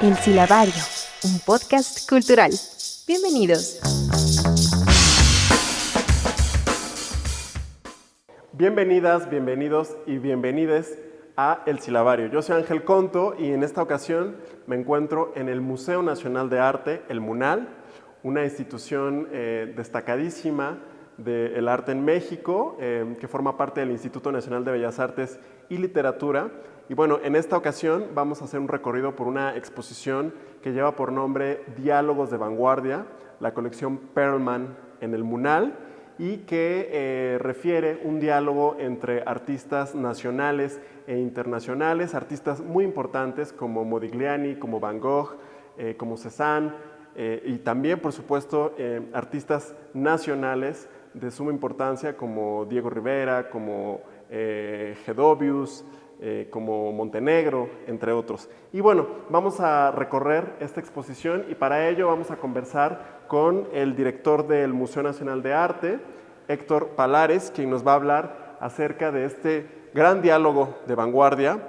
El Silabario, un podcast cultural. Bienvenidos. Bienvenidas, bienvenidos y bienvenides a El Silabario. Yo soy Ángel Conto y en esta ocasión me encuentro en el Museo Nacional de Arte, el MUNAL, una institución destacadísima del arte en México, que forma parte del Instituto Nacional de Bellas Artes y Literatura. Y bueno, en esta ocasión vamos a hacer un recorrido por una exposición que lleva por nombre Diálogos de Vanguardia, la colección Perlman en el MUNAL, y que refiere un diálogo entre artistas nacionales e internacionales, artistas muy importantes como Modigliani, como Van Gogh, como Cézanne, y también, por supuesto, artistas nacionales de suma importancia como Diego Rivera, como Gedovius, como Montenegro, entre otros. Y bueno, vamos a recorrer esta exposición y para ello vamos a conversar con el director del Museo Nacional de Arte, Héctor Palares, quien nos va a hablar acerca de este gran diálogo de vanguardia.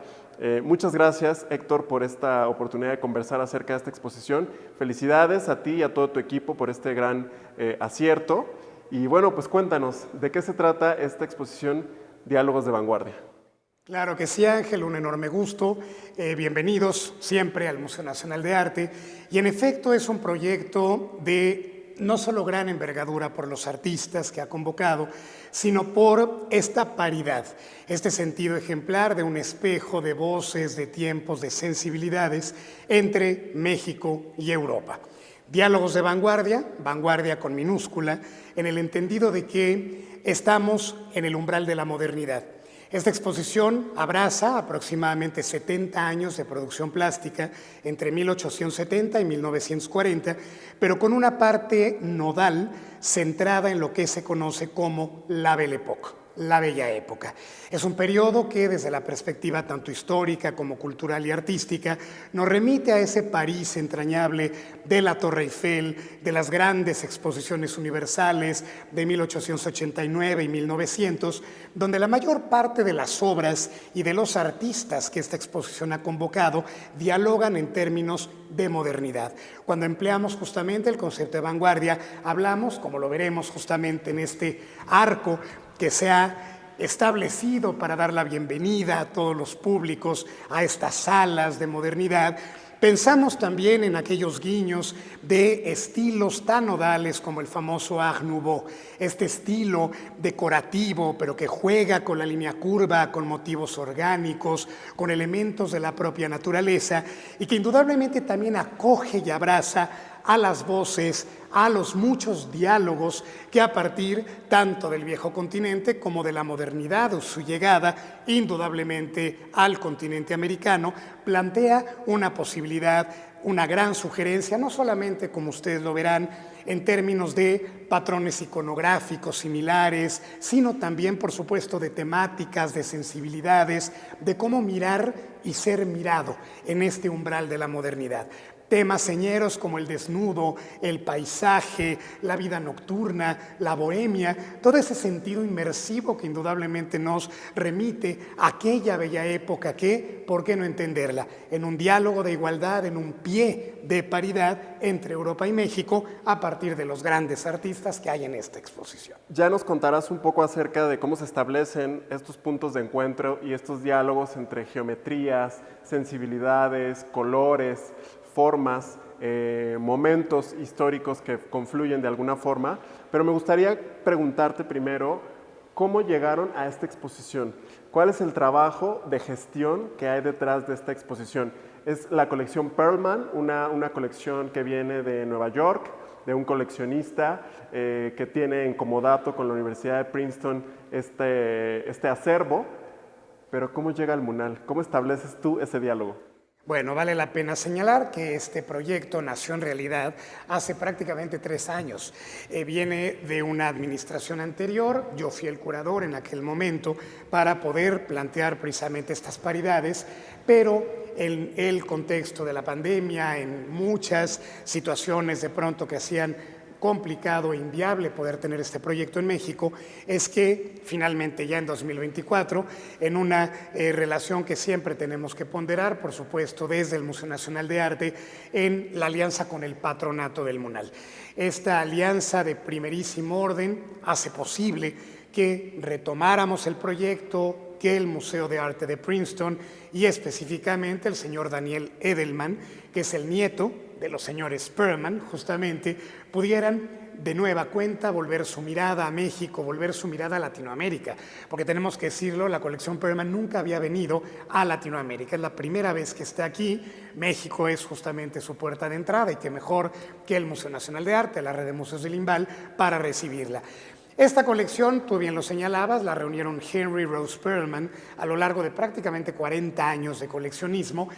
Muchas gracias, Héctor, por esta oportunidad de conversar acerca de esta exposición. Felicidades a ti y a todo tu equipo por este gran acierto. Y bueno, pues cuéntanos, ¿de qué se trata esta exposición Diálogos de Vanguardia? Claro que sí, Ángel, un enorme gusto. Bienvenidos siempre al Museo Nacional de Arte. Y en efecto es un proyecto de no solo gran envergadura por los artistas que ha convocado, sino por esta paridad, este sentido ejemplar de un espejo de voces, de tiempos, de sensibilidades entre México y Europa. Diálogos de vanguardia, vanguardia con minúscula, en el entendido de que estamos en el umbral de la modernidad. Esta exposición abraza aproximadamente 70 años de producción plástica entre 1870 y 1940, pero con una parte nodal centrada en lo que se conoce como la Belle Époque, la Bella Época. Es un periodo que desde la perspectiva tanto histórica como cultural y artística nos remite a ese París entrañable de la Torre Eiffel, de las grandes exposiciones universales de 1889 y 1900, donde la mayor parte de las obras y de los artistas que esta exposición ha convocado dialogan en términos de modernidad. Cuando empleamos justamente el concepto de vanguardia, hablamos, como lo veremos justamente en este arco, que se ha establecido para dar la bienvenida a todos los públicos a estas salas de modernidad. Pensamos también en aquellos guiños de estilos tan nodales como el famoso Art Nouveau, este estilo decorativo, pero que juega con la línea curva, con motivos orgánicos, con elementos de la propia naturaleza y que indudablemente también acoge y abraza a las voces, a los muchos diálogos que a partir tanto del viejo continente como de la modernidad o su llegada indudablemente al continente americano plantea una posibilidad, una gran sugerencia, no solamente como ustedes lo verán en términos de patrones iconográficos similares, sino también por supuesto de temáticas, de sensibilidades, de cómo mirar y ser mirado en este umbral de la modernidad. Temas señeros como el desnudo, el paisaje, la vida nocturna, la bohemia, todo ese sentido inmersivo que indudablemente nos remite a aquella bella época que, ¿por qué no entenderla? En un diálogo de igualdad, en un pie de paridad entre Europa y México a partir de los grandes artistas que hay en esta exposición. Ya nos contarás un poco acerca de cómo se establecen estos puntos de encuentro y estos diálogos entre geometrías, sensibilidades, colores, formas, momentos históricos que confluyen de alguna forma, pero me gustaría preguntarte primero cómo llegaron a esta exposición. ¿Cuál es el trabajo de gestión que hay detrás de esta exposición? Es la colección Perlman, una colección que viene de Nueva York, de un coleccionista que tiene en comodato con la Universidad de Princeton este acervo, pero ¿cómo llega al MUNAL? ¿Cómo estableces tú ese diálogo? Bueno, vale la pena señalar que este proyecto nació en realidad hace prácticamente 3 años. Viene de una administración anterior, yo fui el curador en aquel momento para poder plantear precisamente estas paridades, pero en el contexto de la pandemia, en muchas situaciones de pronto que hacían complicado e inviable poder tener este proyecto en México, es que finalmente ya en 2024, en una relación que siempre tenemos que ponderar, por supuesto, desde el Museo Nacional de Arte, en la alianza con el patronato del MUNAL. Esta alianza de primerísimo orden hace posible que retomáramos el proyecto, que el Museo de Arte de Princeton y específicamente el señor Daniel Edelman, que es el nieto de los señores Perlman, justamente, pudieran de nueva cuenta volver su mirada a México, volver su mirada a Latinoamérica, porque tenemos que decirlo, la colección Perlman nunca había venido a Latinoamérica, es la primera vez que está aquí. México es justamente su puerta de entrada y qué mejor que el Museo Nacional de Arte, la red de museos del INVAL, para recibirla. Esta colección, tú bien lo señalabas, la reunieron Henry Rose Perlman a lo largo de prácticamente 40 años de coleccionismo.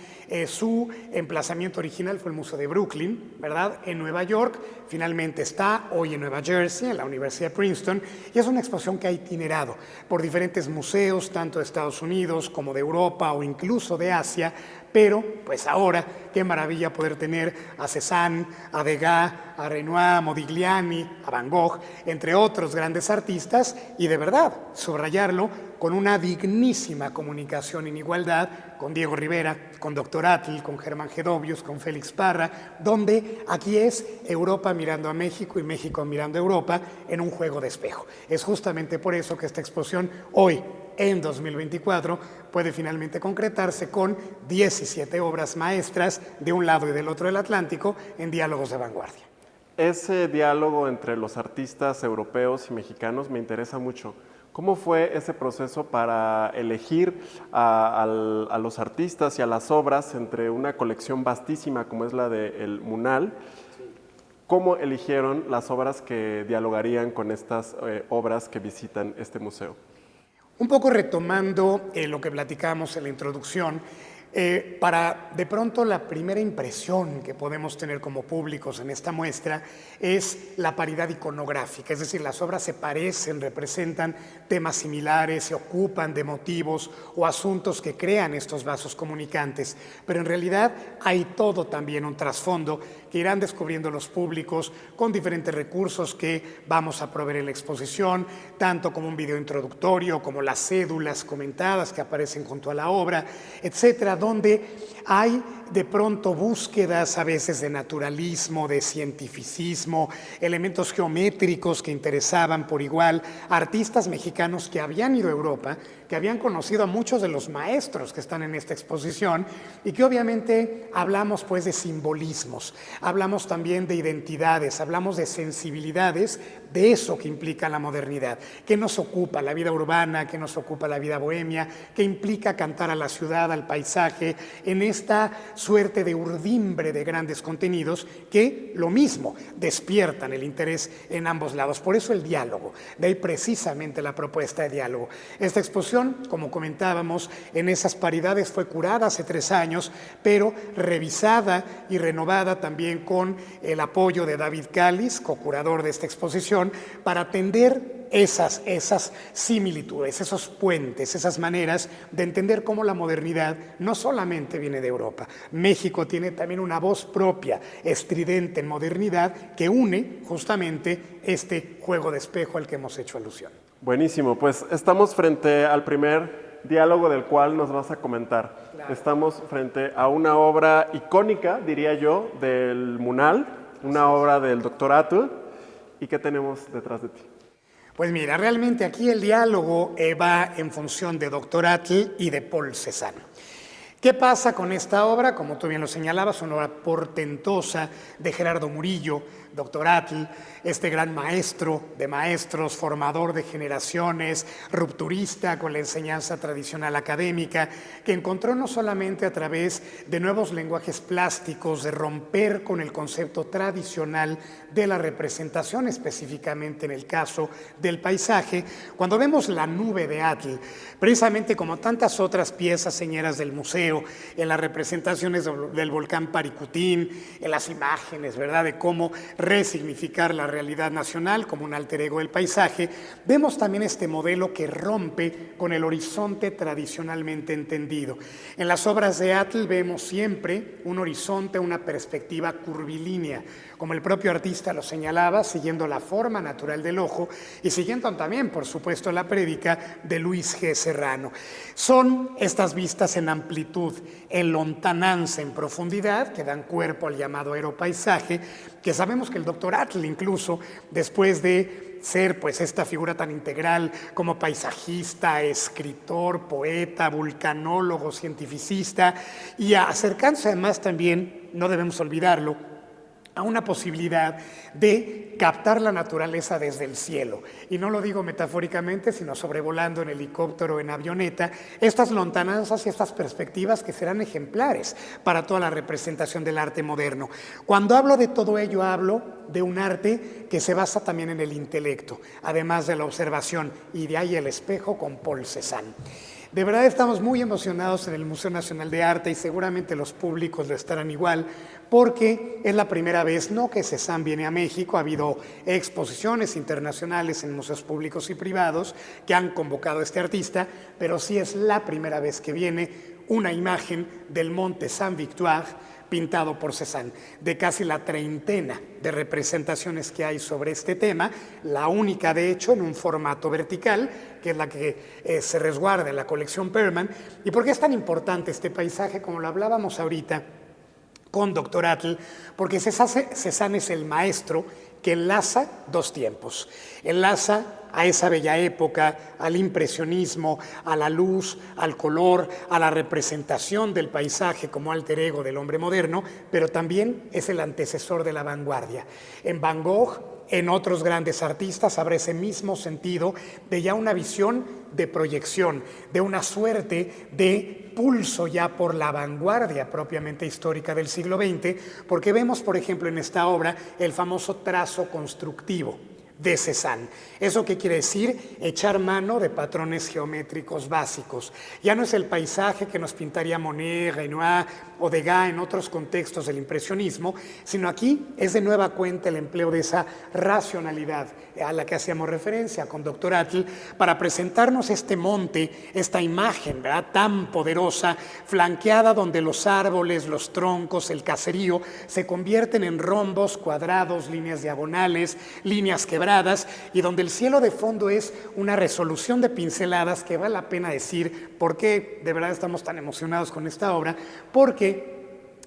Su emplazamiento original fue el Museo de Brooklyn, ¿verdad?, en Nueva York. Finalmente está hoy en Nueva Jersey, en la Universidad de Princeton, y es una exposición que ha itinerado por diferentes museos, tanto de Estados Unidos como de Europa o incluso de Asia. Pero, pues ahora, qué maravilla poder tener a Cézanne, a Degas, a Renoir, a Modigliani, a Van Gogh, entre otros grandes artistas, y de verdad, subrayarlo, con una dignísima comunicación en igualdad con Diego Rivera, con Dr. Atl, con Germán Gedovius, con Félix Parra, donde aquí es Europa mirando a México y México mirando a Europa en un juego de espejo. Es justamente por eso que esta exposición hoy, en 2024, puede finalmente concretarse con 17 obras maestras de un lado y del otro del Atlántico en diálogos de vanguardia. Ese diálogo entre los artistas europeos y mexicanos me interesa mucho. ¿Cómo fue ese proceso para elegir a los artistas y a las obras entre una colección vastísima como es la del MUNAL? ¿Cómo eligieron las obras que dialogarían con estas obras que visitan este museo? Un poco retomando lo que platicamos en la introducción, para de pronto la primera impresión que podemos tener como públicos en esta muestra es la paridad iconográfica, es decir, las obras se parecen, representan temas similares, se ocupan de motivos o asuntos que crean estos vasos comunicantes, pero en realidad hay todo también un trasfondo que irán descubriendo los públicos con diferentes recursos que vamos a proveer en la exposición, tanto como un video introductorio, como las cédulas comentadas que aparecen junto a la obra, etcétera, donde hay de pronto búsquedas a veces de naturalismo, de cientificismo, elementos geométricos que interesaban por igual a artistas mexicanos que habían ido a Europa, que habían conocido a muchos de los maestros que están en esta exposición y que obviamente hablamos pues de simbolismos, hablamos también de identidades, hablamos de sensibilidades, de eso que implica la modernidad, que nos ocupa la vida urbana, que nos ocupa la vida bohemia, que implica cantar a la ciudad, al paisaje, en esta suerte de urdimbre de grandes contenidos que lo mismo despiertan el interés en ambos lados. Por eso el diálogo, de ahí precisamente la propuesta de diálogo. Esta exposición, como comentábamos, en esas paridades fue curada hace 3 años, pero revisada y renovada también con el apoyo de David Cáliz, co-curador de esta exposición, para atender esas similitudes, esos puentes, esas maneras de entender cómo la modernidad no solamente viene de Europa. México tiene también una voz propia, estridente en modernidad, que une justamente este juego de espejo al que hemos hecho alusión. Buenísimo, pues estamos frente al primer diálogo del cual nos vas a comentar. Claro. Estamos frente a una obra icónica, diría yo, del MUNAL, una obra del Dr. Atl. ¿Y qué tenemos detrás de ti? Pues mira, realmente aquí el diálogo va en función de Dr. Atl y de Paul Cézanne. ¿Qué pasa con esta obra? Como tú bien lo señalabas, una obra portentosa de Gerardo Murillo, Dr. Atl, este gran maestro de maestros, formador de generaciones, rupturista con la enseñanza tradicional académica, que encontró no solamente a través de nuevos lenguajes plásticos, de romper con el concepto tradicional de la representación, específicamente en el caso del paisaje. Cuando vemos la nube de Atl, precisamente como tantas otras piezas señeras del museo, video, en las representaciones del volcán Paricutín, en las imágenes, ¿verdad?, de cómo resignificar la realidad nacional como un alter ego del paisaje, vemos también este modelo que rompe con el horizonte tradicionalmente entendido. En las obras de Atl vemos siempre un horizonte, una perspectiva curvilínea, como el propio artista lo señalaba, siguiendo la forma natural del ojo y siguiendo también, por supuesto, la prédica de Luis G. Serrano. Son estas vistas en amplitud, en lontananza, en profundidad, que dan cuerpo al llamado aeropaisaje, que sabemos que el doctor Atl, incluso después de ser pues esta figura tan integral como paisajista, escritor, poeta, vulcanólogo, cientificista, y acercándose además también, no debemos olvidarlo, a una posibilidad de captar la naturaleza desde el cielo. Y no lo digo metafóricamente, sino sobrevolando en helicóptero o en avioneta, estas lontananzas y estas perspectivas que serán ejemplares para toda la representación del arte moderno. Cuando hablo de todo ello, hablo de un arte que se basa también en el intelecto, además de la observación, y de ahí el espejo con Paul Cézanne. De verdad estamos muy emocionados en el Museo Nacional de Arte y seguramente los públicos lo estarán igual, porque es la primera vez, no que Cézanne viene a México, ha habido exposiciones internacionales en museos públicos y privados que han convocado a este artista, pero sí es la primera vez que viene una imagen del Monte Sainte-Victoire pintado por Cézanne, de casi la treintena de representaciones que hay sobre este tema, la única de hecho en un formato vertical, que es la que se resguarda en la colección Perman. ¿Y por qué es tan importante este paisaje? Como lo hablábamos ahorita con Dr. Atl, porque Cézanne es el maestro que enlaza dos tiempos. Enlaza a esa bella época, al impresionismo, a la luz, al color, a la representación del paisaje como alter ego del hombre moderno, pero también es el antecesor de la vanguardia. En Van Gogh, en otros grandes artistas, habrá ese mismo sentido de ya una visión de proyección, de una suerte de pulso ya por la vanguardia propiamente histórica del siglo XX, porque vemos, por ejemplo, en esta obra el famoso trazo constructivo de Cézanne. ¿Eso qué quiere decir? Echar mano de patrones geométricos básicos. Ya no es el paisaje que nos pintaría Monet, Renoir o Degas en otros contextos del impresionismo, sino aquí es de nueva cuenta el empleo de esa racionalidad a la que hacíamos referencia con Dr. Atl para presentarnos este monte, esta imagen, ¿verdad?, tan poderosa, flanqueada donde los árboles, los troncos, el caserío se convierten en rombos, cuadrados, líneas diagonales, líneas quebradas, y donde el cielo de fondo es una resolución de pinceladas que vale la pena decir por qué de verdad estamos tan emocionados con esta obra, porque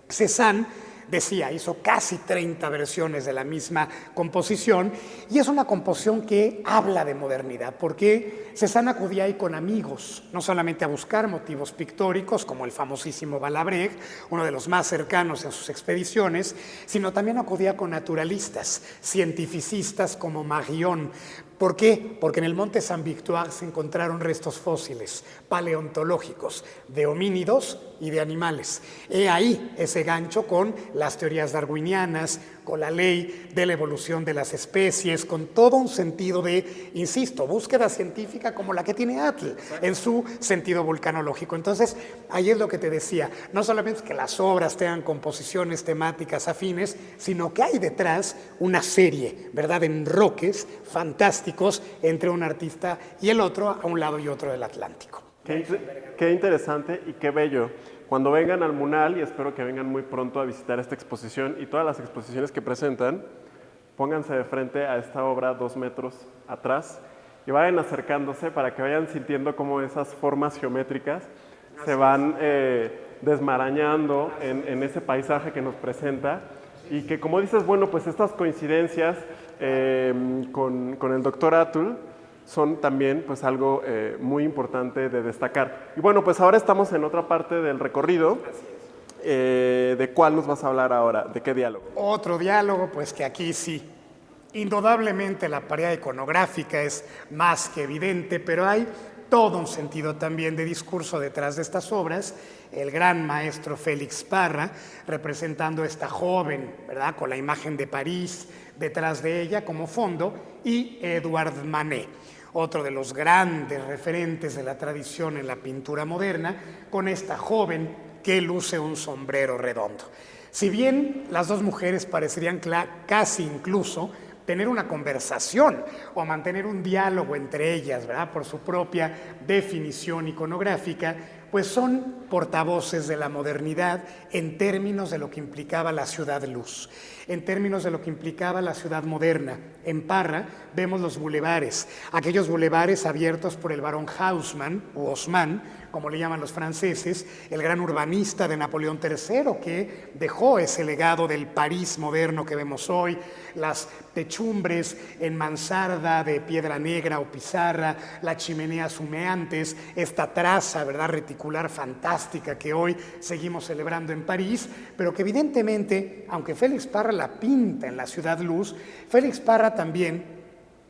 Cézanne decía, hizo casi 30 versiones de la misma composición, y es una composición que habla de modernidad, porque Cézanne acudía ahí con amigos, no solamente a buscar motivos pictóricos, como el famosísimo Valabrec, uno de los más cercanos en sus expediciones, sino también acudía con naturalistas, cientificistas como Marion. ¿Por qué? Porque en el Monte Sainte-Victoire se encontraron restos fósiles paleontológicos de homínidos y de animales. He ahí ese gancho con las teorías darwinianas, con la ley de la evolución de las especies, con todo un sentido de, insisto, búsqueda científica como la que tiene Atl en su sentido vulcanológico. Entonces, ahí es lo que te decía, no solamente que las obras tengan composiciones temáticas afines, sino que hay detrás una serie, ¿verdad?, de enroques fantásticos entre un artista y el otro, a un lado y otro del Atlántico. Qué interesante y qué bello. Cuando vengan al MUNAL, y espero que vengan muy pronto a visitar esta exposición y todas las exposiciones que presentan, pónganse de frente a esta obra 2 metros atrás y vayan acercándose para que vayan sintiendo cómo esas formas geométricas se van desmarañando en ese paisaje que nos presenta, y que, como dices, bueno, pues estas coincidencias con el doctor Atl son también pues algo muy importante de destacar. Y bueno, pues ahora estamos en otra parte del recorrido. ¿De cuál nos vas a hablar ahora? ¿De qué diálogo? Otro diálogo, pues que aquí sí, indudablemente la pared iconográfica es más que evidente, pero hay todo un sentido también de discurso detrás de estas obras. El gran maestro Félix Parra, representando a esta joven, ¿verdad?, con la imagen de París detrás de ella como fondo, y Edouard Manet, otro de los grandes referentes de la tradición en la pintura moderna, con esta joven que luce un sombrero redondo. Si bien las dos mujeres parecerían casi incluso tener una conversación o mantener un diálogo entre ellas, ¿verdad? Por su propia definición iconográfica, pues son portavoces de la modernidad en términos de lo que implicaba la ciudad luz, en términos de lo que implicaba la ciudad moderna. En Parra vemos los bulevares, aquellos bulevares abiertos por el barón Haussmann, o Haussmann, como le llaman los franceses, el gran urbanista de Napoleón III, que dejó ese legado del París moderno que vemos hoy, las techumbres en mansarda de piedra negra o pizarra, las chimeneas humeantes, esta traza, ¿verdad?, reticular fantástica que hoy seguimos celebrando en París, pero que evidentemente, aunque Félix Parra la pinta en la ciudad luz, Félix Parra también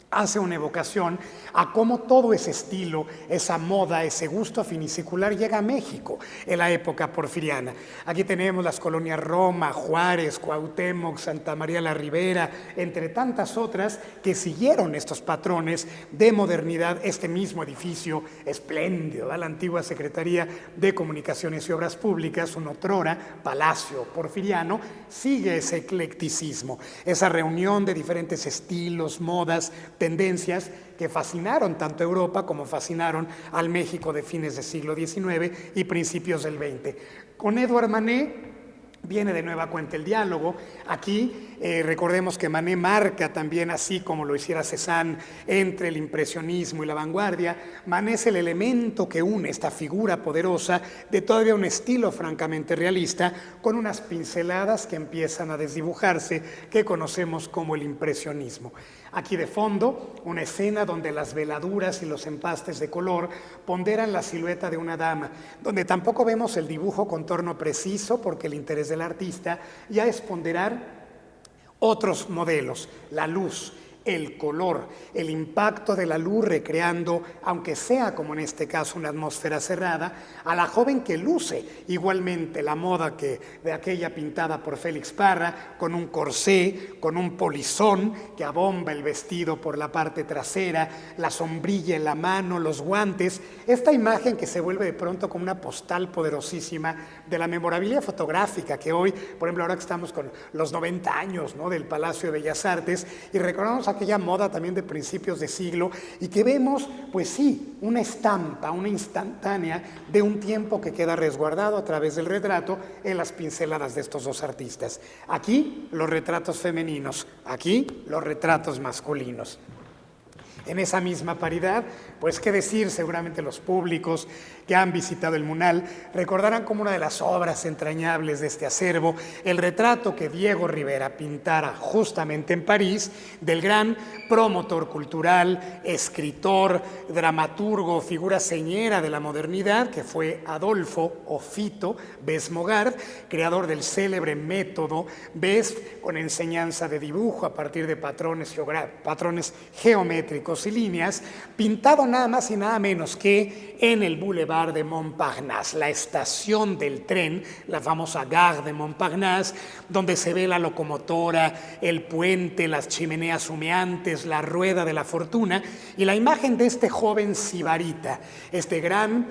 hace una evocación a cómo todo ese estilo, esa moda, ese gusto finicicular llega a México en la época porfiriana. Aquí tenemos las colonias Roma, Juárez, Cuauhtémoc, Santa María la Ribera, entre tantas otras que siguieron estos patrones de modernidad. Este mismo edificio espléndido, la antigua Secretaría de Comunicaciones y Obras Públicas, un otrora palacio porfiriano, sigue ese eclecticismo, esa reunión de diferentes estilos, modas, tendencias que fascinaron tanto a Europa como fascinaron al México de fines del siglo XIX y principios del XX. Con Edouard Manet viene de nueva cuenta el diálogo. Aquí recordemos que Manet marca también, así como lo hiciera Cézanne, entre el impresionismo y la vanguardia. Manet es el elemento que une esta figura poderosa de todavía un estilo francamente realista con unas pinceladas que empiezan a desdibujarse, que conocemos como el impresionismo. Aquí de fondo, una escena donde las veladuras y los empastes de color ponderan la silueta de una dama, donde tampoco vemos el dibujo contorno preciso, porque el interés del artista ya es ponderar otros modelos, la luz, el color, el impacto de la luz recreando, aunque sea como en este caso una atmósfera cerrada, a la joven que luce igualmente la moda que de aquella pintada por Félix Parra, con un corsé, con un polizón que abomba el vestido por la parte trasera, la sombrilla en la mano, los guantes, esta imagen que se vuelve de pronto como una postal poderosísima de la memorabilia fotográfica que hoy, por ejemplo, ahora que estamos con los 90 años, ¿no?, del Palacio de Bellas Artes, y recordamos aquella moda también de principios de siglo, y que vemos, pues sí, una estampa, una instantánea de un tiempo que queda resguardado a través del retrato en las pinceladas de estos dos artistas. Aquí los retratos femeninos, aquí los retratos masculinos. En esa misma paridad, pues qué decir, seguramente los públicos que han visitado el Munal recordarán como una de las obras entrañables de este acervo el retrato que Diego Rivera pintara justamente en París del gran promotor cultural, escritor, dramaturgo, figura señera de la modernidad, que fue Adolfo o Fito Best-Mogard, creador del célebre método Best, con enseñanza de dibujo a partir de patrones geométricos y líneas, pintado nada más y nada menos que en el Boulevard de Montparnasse, la estación del tren, la famosa Gare de Montparnasse, donde se ve la locomotora, el puente, las chimeneas humeantes, la rueda de la fortuna, y la imagen de este joven sibarita, este gran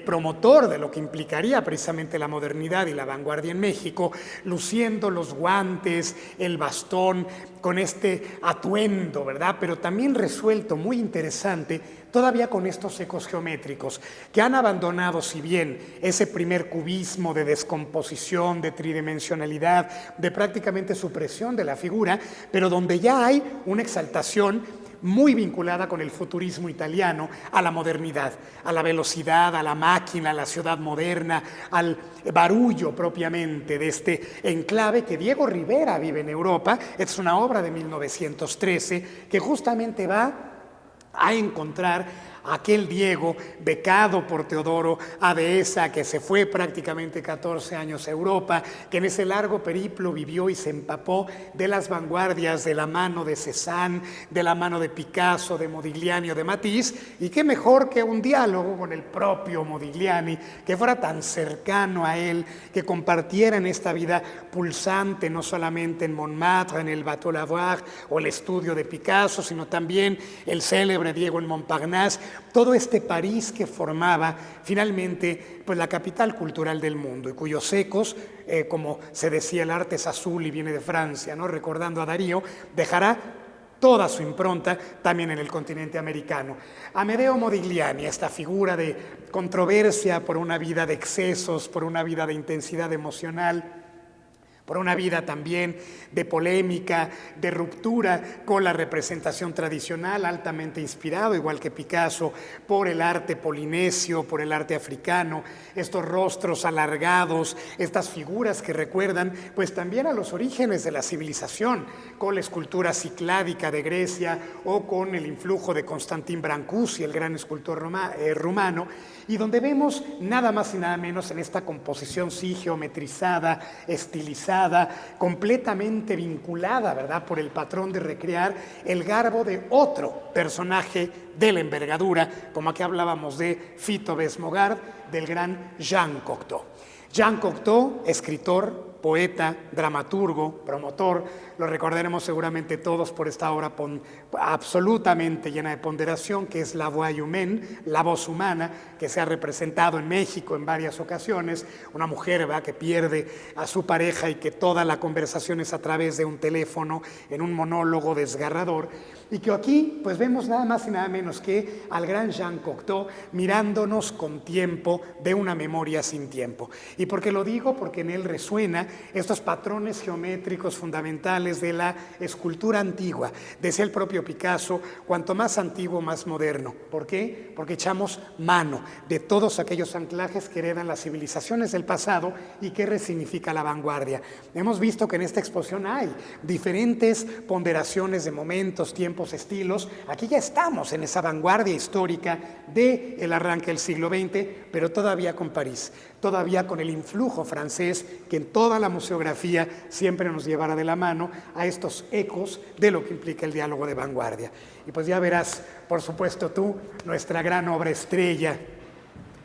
promotor de lo que implicaría precisamente la modernidad y la vanguardia en México, luciendo los guantes, el bastón, con este atuendo, ¿verdad?, pero también resuelto, muy interesante, todavía con estos ecos geométricos que han abandonado, si bien ese primer cubismo de descomposición, de tridimensionalidad, de prácticamente supresión de la figura, pero donde ya hay una exaltación muy vinculada con el futurismo italiano, a la modernidad, a la velocidad, a la máquina, a la ciudad moderna, al barullo propiamente de este enclave que Diego Rivera vive en Europa. Es una obra de 1913 que justamente va a encontrar aquel Diego becado por Teodoro A. Dehesa, que se fue prácticamente 14 años a Europa, que en ese largo periplo vivió y se empapó de las vanguardias de la mano de Cézanne, de la mano de Picasso, de Modigliani o de Matisse, y qué mejor que un diálogo con el propio Modigliani, que fuera tan cercano a él, que compartieran esta vida pulsante, no solamente en Montmartre, en el Bateau Lavoir o el estudio de Picasso, sino también el célebre Diego en Montparnasse, todo este París que formaba finalmente pues, la capital cultural del mundo y cuyos ecos, como se decía, el arte es azul y viene de Francia, ¿no? Recordando a Darío, dejará toda su impronta también en el continente americano. Amedeo Modigliani, esta figura de controversia por una vida de excesos, por una vida de intensidad emocional, por una vida también de polémica, de ruptura con la representación tradicional, altamente inspirado, igual que Picasso, por el arte polinesio, por el arte africano, estos rostros alargados, estas figuras que recuerdan pues también a los orígenes de la civilización, con la escultura cicládica de Grecia o con el influjo de Constantin Brancusi, el gran escultor rumano, y donde vemos nada más y nada menos en esta composición sí geometrizada, estilizada, completamente vinculada, ¿verdad?, por el patrón de recrear el garbo de otro personaje de la envergadura, como aquí hablábamos de Fito Besmogard, del gran Jean Cocteau. Jean Cocteau, escritor, poeta, dramaturgo, promotor, lo recordaremos seguramente todos por esta obra absolutamente llena de ponderación, que es La Voix Humaine, la voz humana, que se ha representado en México en varias ocasiones, una mujer, ¿verdad?, que pierde a su pareja y que toda la conversación es a través de un teléfono, en un monólogo desgarrador, y que aquí pues vemos nada más y nada menos que al gran Jean Cocteau mirándonos con tiempo de una memoria sin tiempo. ¿Y por qué lo digo? Porque en él resuena estos patrones geométricos fundamentales de la escultura antigua. Decía el propio Picasso, cuanto más antiguo, más moderno. ¿Por qué? Porque echamos mano de todos aquellos anclajes que heredan las civilizaciones del pasado y que resignifica la vanguardia. Hemos visto que en esta exposición hay diferentes ponderaciones de momentos, tiempos, estilos. Aquí ya estamos en esa vanguardia histórica del arranque del siglo XX, pero todavía con París, todavía con el influjo francés que en toda la museografía siempre nos llevará de la mano a estos ecos de lo que implica el diálogo de vanguardia. Y pues ya verás, por supuesto tú, nuestra gran obra estrella,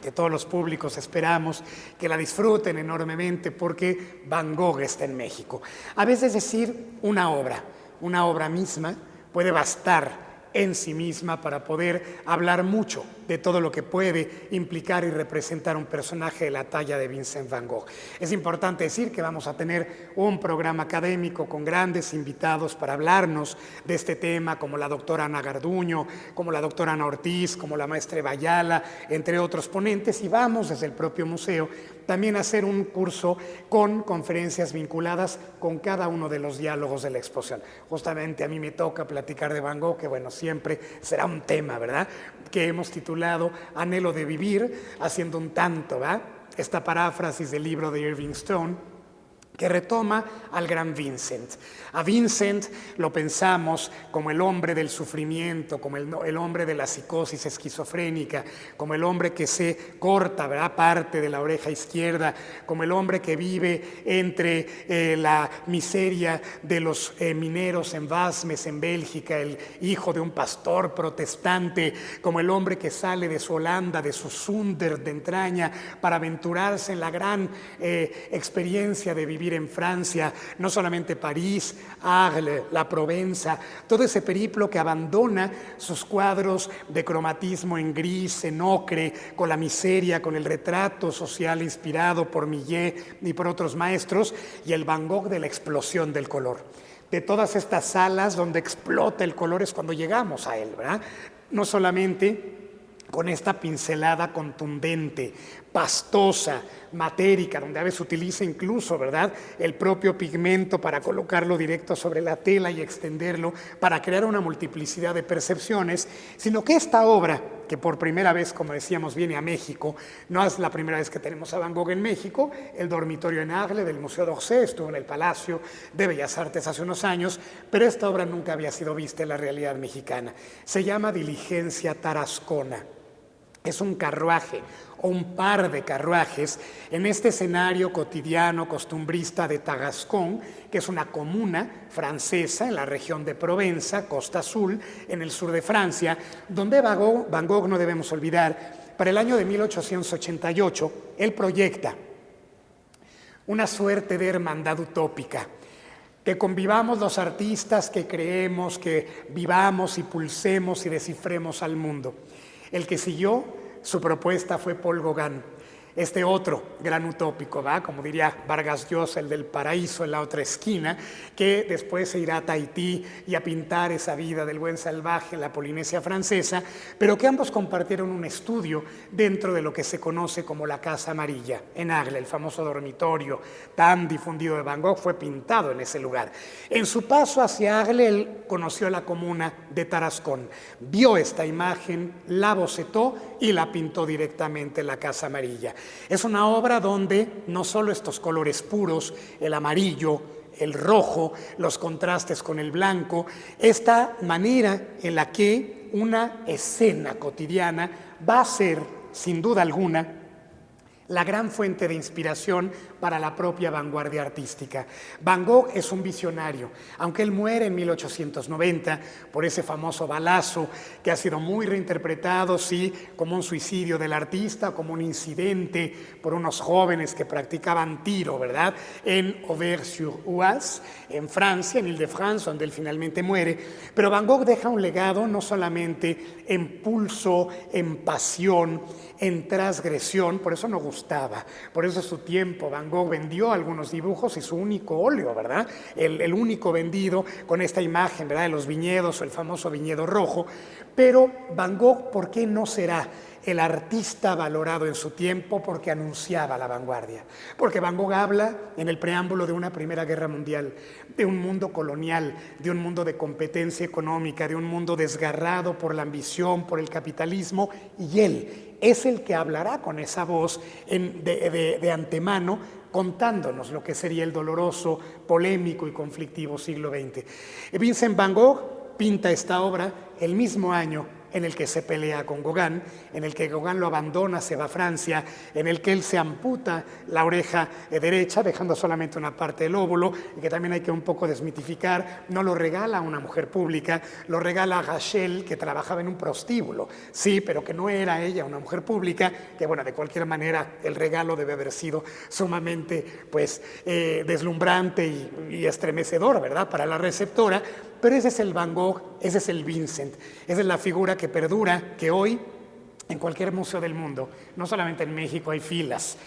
que todos los públicos esperamos que la disfruten enormemente porque Van Gogh está en México. A veces decir una obra misma puede bastar en sí misma para poder hablar mucho de todo lo que puede implicar y representar un personaje de la talla de Vincent Van Gogh. Es importante decir que vamos a tener un programa académico con grandes invitados para hablarnos de este tema, como la doctora Ana Garduño, como la doctora Ana Ortiz, como la maestra Eva Ayala, entre otros ponentes, y vamos desde el propio museo también a hacer un curso con conferencias vinculadas con cada uno de los diálogos de la exposición. Justamente a mí me toca platicar de Van Gogh, que bueno, siempre será un tema, ¿verdad?, que hemos titulado Anhelo de vivir, haciendo un tanto, ¿verdad?, esta paráfrasis del libro de Irving Stone, que retoma al gran Vincent. A Vincent lo pensamos como el hombre del sufrimiento, como el hombre de la psicosis esquizofrénica, como el hombre que se corta, ¿verdad?, parte de la oreja izquierda, como el hombre que vive entre la miseria de los mineros en Wasmes, en Bélgica, el hijo de un pastor protestante, como el hombre que sale de su Holanda, de su Zunder de entraña, para aventurarse en la gran experiencia de vivir en Francia, no solamente París, Arles, la Provenza, todo ese periplo que abandona sus cuadros de cromatismo en gris, en ocre, con la miseria, con el retrato social inspirado por Millet y por otros maestros, y el Van Gogh de la explosión del color. De todas estas salas donde explota el color es cuando llegamos a él, ¿verdad? No solamente con esta pincelada contundente, pastosa, matérica, donde a veces utiliza incluso, ¿verdad?, el propio pigmento para colocarlo directo sobre la tela y extenderlo para crear una multiplicidad de percepciones, sino que esta obra, que por primera vez, como decíamos, viene a México, no es la primera vez que tenemos a Van Gogh en México, el dormitorio en Arles del Museo d'Orsay estuvo en el Palacio de Bellas Artes hace unos años, pero esta obra nunca había sido vista en la realidad mexicana. Se llama Diligencia Tarascona. Es un carruaje o un par de carruajes en este escenario cotidiano costumbrista de Tarascon, que es una comuna francesa en la región de Provenza, Costa Azul, en el sur de Francia, donde Van Gogh, no debemos olvidar, para el año de 1888, él proyecta una suerte de hermandad utópica, que convivamos los artistas, que creemos, que vivamos y pulsemos y descifremos al mundo. El que siguió su propuesta fue Paul Gauguin, este otro gran utópico, ¿va? Como diría Vargas Llosa, el del paraíso en la otra esquina, que después se irá a Tahití y a pintar esa vida del buen salvaje en la Polinesia francesa, pero que ambos compartieron un estudio dentro de lo que se conoce como la Casa Amarilla, en Arles, el famoso dormitorio tan difundido de Van Gogh fue pintado en ese lugar. En su paso hacia Arles, él conoció la comuna de Tarascón, vio esta imagen, la bocetó y la pintó directamente en la Casa Amarilla. Es una obra donde no solo estos colores puros, el amarillo, el rojo, los contrastes con el blanco, esta manera en la que una escena cotidiana va a ser, sin duda alguna, la gran fuente de inspiración para la propia vanguardia artística. Van Gogh es un visionario, aunque él muere en 1890 por ese famoso balazo que ha sido muy reinterpretado, sí, como un suicidio del artista, como un incidente por unos jóvenes que practicaban tiro, ¿verdad?, en Auvers-sur-Oise, en Francia, en Île-de-France, donde él finalmente muere. Pero Van Gogh deja un legado no solamente en pulso, en pasión, en transgresión, por eso no gustaba, por eso su tiempo Van Gogh vendió algunos dibujos y su único óleo, ¿verdad? El único vendido con esta imagen, ¿verdad?, de los viñedos o el famoso viñedo rojo. Pero Van Gogh, ¿por qué no será el artista valorado en su tiempo? Porque anunciaba la vanguardia. Porque Van Gogh habla en el preámbulo de una Primera Guerra Mundial, de un mundo colonial, de un mundo de competencia económica, de un mundo desgarrado por la ambición, por el capitalismo, y él es el que hablará con esa voz de antemano, contándonos lo que sería el doloroso, polémico y conflictivo siglo XX. Vincent Van Gogh pinta esta obra el mismo año en el que se pelea con Gauguin, en el que Gauguin lo abandona, se va a Francia, en el que él se amputa la oreja derecha, dejando solamente una parte del óvulo, y que también hay que un poco desmitificar. No lo regala a una mujer pública, lo regala a Rachel, que trabajaba en un prostíbulo, sí, pero que no era ella una mujer pública, que bueno, de cualquier manera el regalo debe haber sido sumamente pues deslumbrante y estremecedor, ¿verdad?, para la receptora. Pero ese es el Van Gogh, ese es el Vincent, esa es la figura que perdura, que hoy en cualquier museo del mundo, no solamente en México, hay filas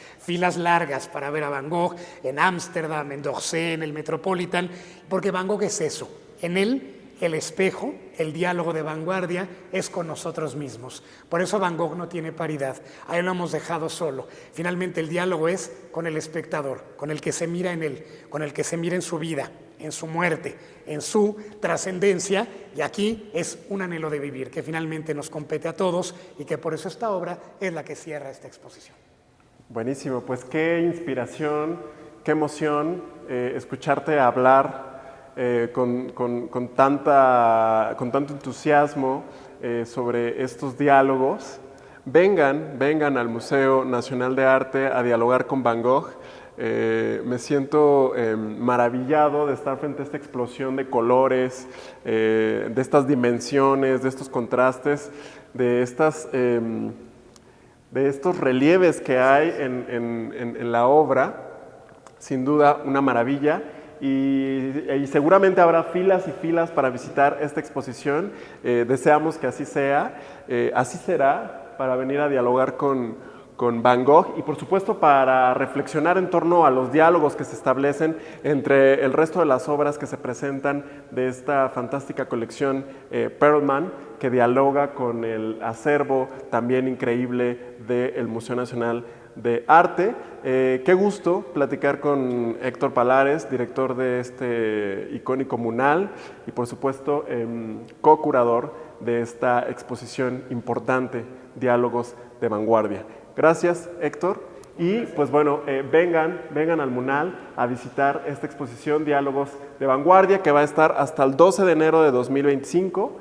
largas para ver a Van Gogh, en Ámsterdam, en d'Orsay, en el Metropolitan, porque Van Gogh es eso. En él, el espejo, el diálogo de vanguardia es con nosotros mismos. Por eso Van Gogh no tiene paridad, a él lo hemos dejado solo. Finalmente el diálogo es con el espectador, con el que se mira en él, con el que se mira en su vida, en su muerte, en su trascendencia, y aquí es un anhelo de vivir que finalmente nos compete a todos y que por eso esta obra es la que cierra esta exposición. Buenísimo, pues qué inspiración, qué emoción escucharte hablar con tanto entusiasmo sobre estos diálogos. Vengan al Museo Nacional de Arte a dialogar con Van Gogh. Me siento maravillado de estar frente a esta explosión de colores, de estas dimensiones, de estos contrastes, de estos relieves que hay en la obra. Sin duda una maravilla, y seguramente habrá filas y filas para visitar esta exposición. Deseamos que así sea, así será, para venir a dialogar con Van Gogh y por supuesto para reflexionar en torno a los diálogos que se establecen entre el resto de las obras que se presentan de esta fantástica colección Perelman, que dialoga con el acervo también increíble del Museo Nacional de Arte. Qué gusto platicar con Héctor Palares, director de este icónico Munal y por supuesto co-curador de esta exposición importante, Diálogos de Vanguardia. Gracias, Héctor. Y pues bueno, vengan al Munal a visitar esta exposición Diálogos de Vanguardia, que va a estar hasta el 12 de enero de 2025.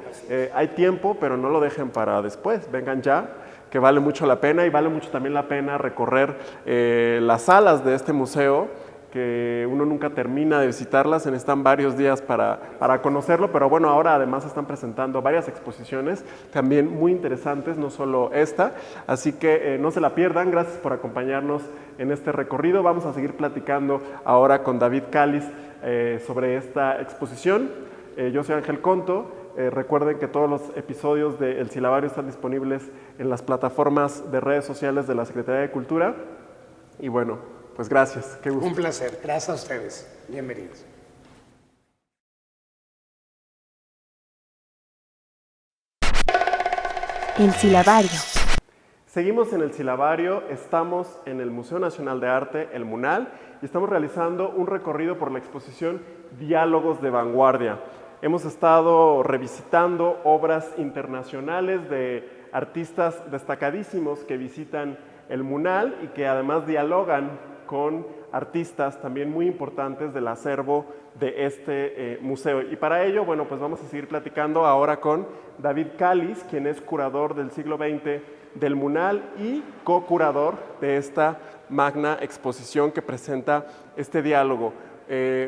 Hay tiempo, pero no lo dejen para después, vengan ya, que vale mucho la pena, y vale mucho también la pena recorrer las salas de este museo, que uno nunca termina de visitarlas, se necesitan varios días para conocerlo, pero bueno, ahora además están presentando varias exposiciones también muy interesantes, no solo esta, así que no se la pierdan. Gracias por acompañarnos en este recorrido. Vamos a seguir platicando ahora con David Cáliz sobre esta exposición. Yo soy Ángel Conto recuerden que todos los episodios de El Silabario están disponibles en las plataformas de redes sociales de la Secretaría de Cultura. Y bueno, pues gracias. Qué gusto. Un placer. Gracias a ustedes. Bienvenidos. El Silabario. Seguimos en El Silabario, estamos en el Museo Nacional de Arte, el MUNAL, y estamos realizando un recorrido por la exposición Diálogos de Vanguardia. Hemos estado revisitando obras internacionales de artistas destacadísimos que visitan el MUNAL y que además dialogan con artistas también muy importantes del acervo de este museo. Y para ello, bueno, pues vamos a seguir platicando ahora con David Cáliz, quien es curador del siglo XX del MUNAL y co-curador de esta magna exposición que presenta este diálogo.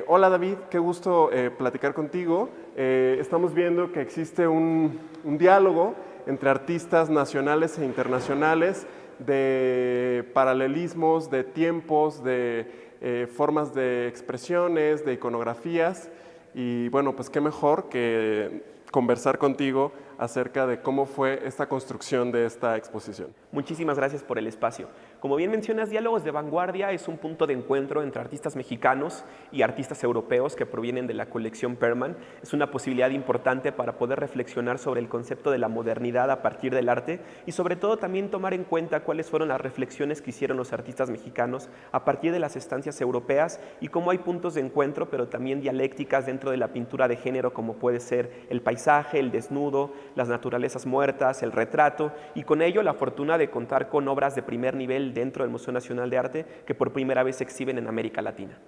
Hola David, qué gusto platicar contigo. Estamos viendo que existe un diálogo entre artistas nacionales e internacionales de paralelismos, de tiempos, de formas de expresiones, de iconografías. Y bueno, pues qué mejor que conversar contigo acerca de cómo fue esta construcción de esta exposición. Muchísimas gracias por el espacio. Como bien mencionas, Diálogos de Vanguardia es un punto de encuentro entre artistas mexicanos y artistas europeos que provienen de la colección Perman. Es una posibilidad importante para poder reflexionar sobre el concepto de la modernidad a partir del arte y sobre todo también tomar en cuenta cuáles fueron las reflexiones que hicieron los artistas mexicanos a partir de las estancias europeas y cómo hay puntos de encuentro, pero también dialécticas dentro de la pintura de género, como puede ser el paisaje, el desnudo, las naturalezas muertas, el retrato, y con ello la fortuna de contar con obras de primer nivel dentro del Museo Nacional de Arte que por primera vez se exhiben en América Latina.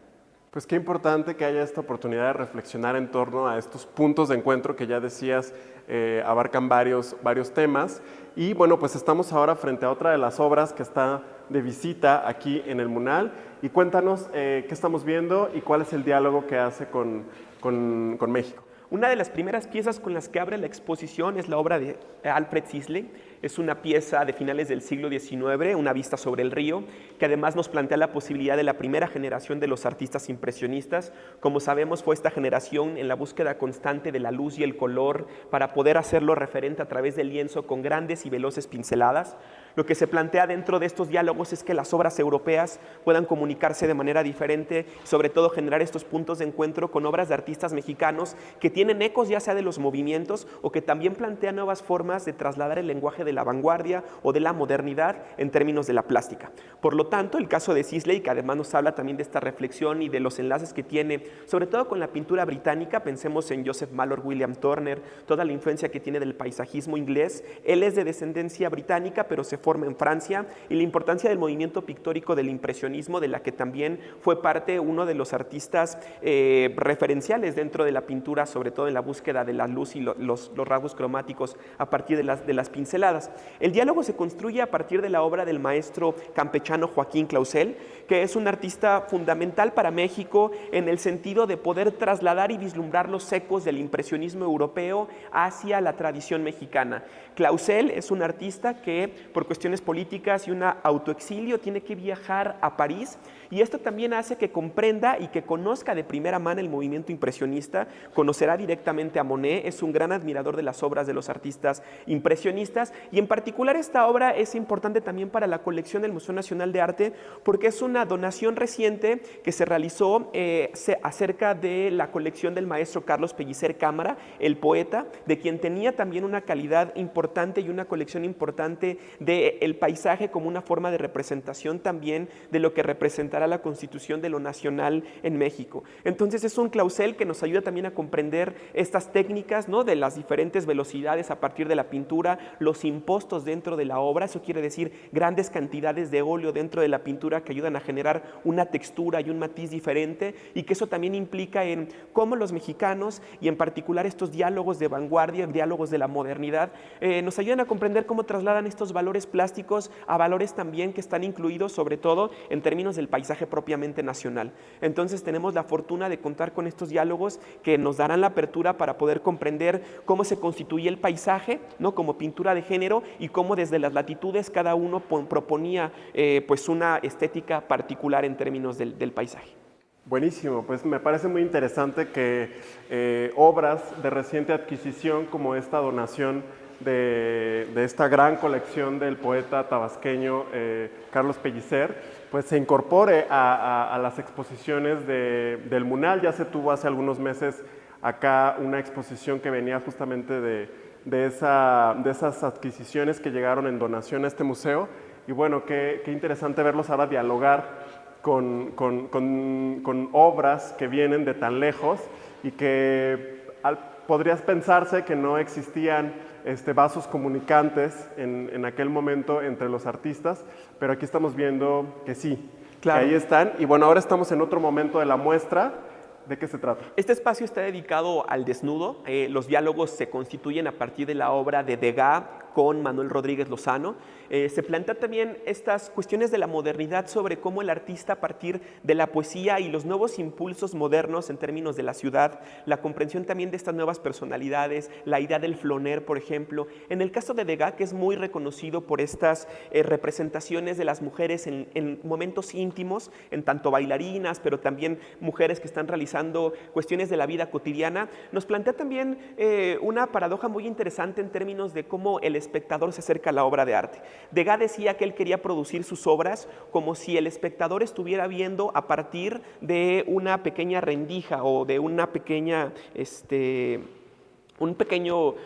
Pues qué importante que haya esta oportunidad de reflexionar en torno a estos puntos de encuentro que ya decías abarcan varios temas. Y bueno, pues estamos ahora frente a otra de las obras que está de visita aquí en el MUNAL. Y cuéntanos qué estamos viendo y cuál es el diálogo que hace con México. Una de las primeras piezas con las que abre la exposición es la obra de Alfred Sisley. Es una pieza de finales del siglo XIX, una vista sobre el río, que además nos plantea la posibilidad de la primera generación de los artistas impresionistas. Como sabemos, fue esta generación en la búsqueda constante de la luz y el color para poder hacerlo referente a través del lienzo con grandes y veloces pinceladas. Lo que se plantea dentro de estos diálogos es que las obras europeas puedan comunicarse de manera diferente, sobre todo generar estos puntos de encuentro con obras de artistas mexicanos que tienen ecos ya sea de los movimientos o que también plantean nuevas formas de trasladar el lenguaje de la vanguardia o de la modernidad en términos de la plástica. Por lo tanto, el caso de Sisley, que además nos habla también de esta reflexión y de los enlaces que tiene, sobre todo con la pintura británica, pensemos en Joseph Mallor, William Turner, toda la influencia que tiene del paisajismo inglés. Él es de descendencia británica, pero se forma en Francia, y la importancia del movimiento pictórico del impresionismo, de la que también fue parte uno de los artistas referenciales dentro de la pintura, sobre todo en la búsqueda de la luz y los rasgos cromáticos a partir de las pinceladas. El diálogo se construye a partir de la obra del maestro campechano Joaquín Clausel, que es un artista fundamental para México en el sentido de poder trasladar y vislumbrar los ecos del impresionismo europeo hacia la tradición mexicana. Clausel es un artista que, por cuestiones políticas y un autoexilio, tiene que viajar a París, y esto también hace que comprenda y que conozca de primera mano el movimiento impresionista. Conocerá directamente a Monet, es un gran admirador de las obras de los artistas impresionistas, y en particular esta obra es importante también para la colección del Museo Nacional de Arte porque es una donación reciente que se realizó acerca de la colección del maestro Carlos Pellicer Cámara, el poeta, de quien tenía también una calidad importante y una colección importante del paisaje como una forma de representación también de lo que representará la constitución de lo nacional en México. Entonces es un Clausel que nos ayuda también a comprender estas técnicas, ¿no?, de las diferentes velocidades a partir de la pintura, los impostos dentro de la obra. Eso quiere decir grandes cantidades de óleo dentro de la pintura que ayudan a generar una textura y un matiz diferente, y que eso también implica en cómo los mexicanos, y en particular estos diálogos de vanguardia, diálogos de la modernidad, nos ayudan a comprender cómo trasladan estos valores plásticos a valores también que están incluidos sobre todo en términos del paisaje propiamente nacional. Entonces tenemos la fortuna de contar con estos diálogos que nos darán la apertura para poder comprender cómo se constituye el paisaje, ¿no?, como pintura de género, y cómo desde las latitudes cada uno proponía pues una estética particular en términos del paisaje. Buenísimo, pues me parece muy interesante que obras de reciente adquisición como esta donación de esta gran colección del poeta tabasqueño Carlos Pellicer, pues se incorpore a las exposiciones del MUNAL. Ya se tuvo hace algunos meses acá una exposición que venía justamente de esas adquisiciones que llegaron en donación a este museo. Y bueno, qué interesante verlos ahora dialogar con obras que vienen de tan lejos y que podrías pensarse que no existían vasos comunicantes en aquel momento entre los artistas, pero aquí estamos viendo que sí, Claro. que ahí están. Y bueno, ahora estamos en otro momento de la muestra. ¿De qué se trata? Este espacio está dedicado al desnudo. Los diálogos se constituyen a partir de la obra de Degas con Manuel Rodríguez Lozano. Se plantean también estas cuestiones de la modernidad sobre cómo el artista, a partir de la poesía y los nuevos impulsos modernos en términos de la ciudad, la comprensión también de estas nuevas personalidades, la idea del floner, por ejemplo. En el caso de Degas, que es muy reconocido por estas representaciones de las mujeres en momentos íntimos, en tanto bailarinas, pero también mujeres que están realizando cuestiones de la vida cotidiana, nos plantea también una paradoja muy interesante en términos de cómo el espectador se acerca a la obra de arte. Degas decía que él quería producir sus obras como si el espectador estuviera viendo a partir de una pequeña rendija o de una pequeña un pequeño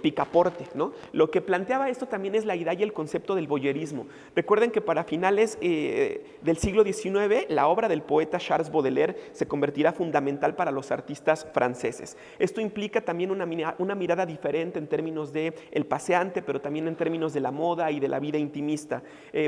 picaporte, ¿no? Lo que planteaba esto también es la idea y el concepto del voyerismo. Recuerden que para finales del siglo XIX, la obra del poeta Charles Baudelaire se convertirá fundamental para los artistas franceses. Esto implica también una mirada diferente en términos del paseante, pero también en términos de la moda y de la vida intimista.